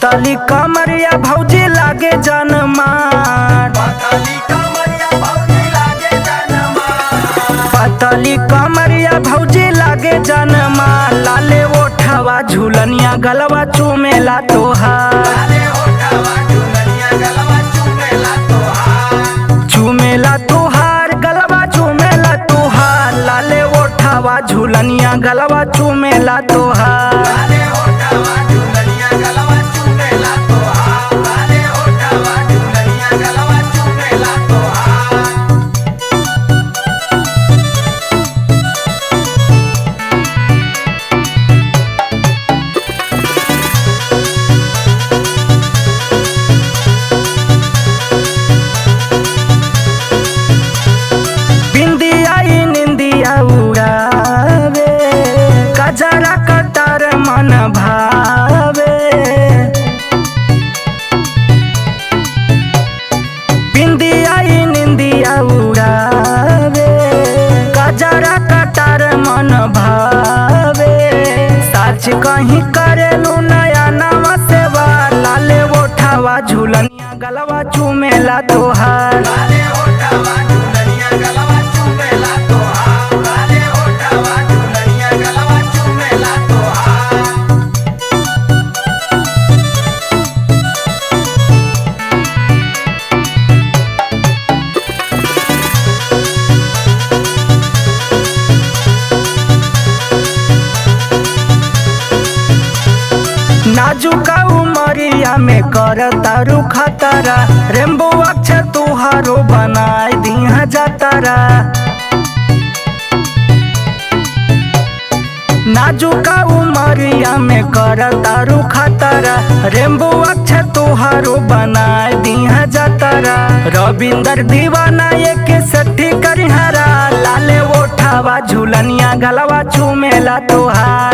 पतली कमरिया भौजी लागे जनमार, पतली कमरिया भौजी लागे जनमार, पतली कमरिया भौजी लागे जनमार। लाले ओठवा झूलनिया गलवा चूमेला तोहार, लाले ओठवा झूलनिया गलवा चूमेला तोहार, चूमेला तोहार गलवा चूमेला तोहार। लाले ओठवा झूलनिया गलवा चूमेला तोहार। लाले ओठवा झूलनिया गलवा चूमेला तोहार, लाले ओठवा झूलनिया गलवा चूमेला तोहार। बिंदिया निंदिया उड़ावे, कजरा कटार मन भावे। बिंदिया निंदिया उड़ावे, कजरा कटार मन भावे। साच कहीं करेलू नया नवा सेवा। लाले ओठवा झूलनिया गलवा चूमेला तोहार, लाले ओठवा झूलनिया गलवा चूमेला तोहार, लाले ओठवा झूलनिया गलवा चूमेला तोहार। नाजुका उमरिया में करतारू खतरा। रेम्बो अक्षर तुहारो बनाए दिया जातारा। नाजुका उमरिया में करतारू खतरा। रेम्बो अक्षर तुहारो बनाए दिया जातारा। रविंदर दीवाना एक सठी करिहरा। लाले ओठवा झूलनिया गलवा चूमेला तोहार।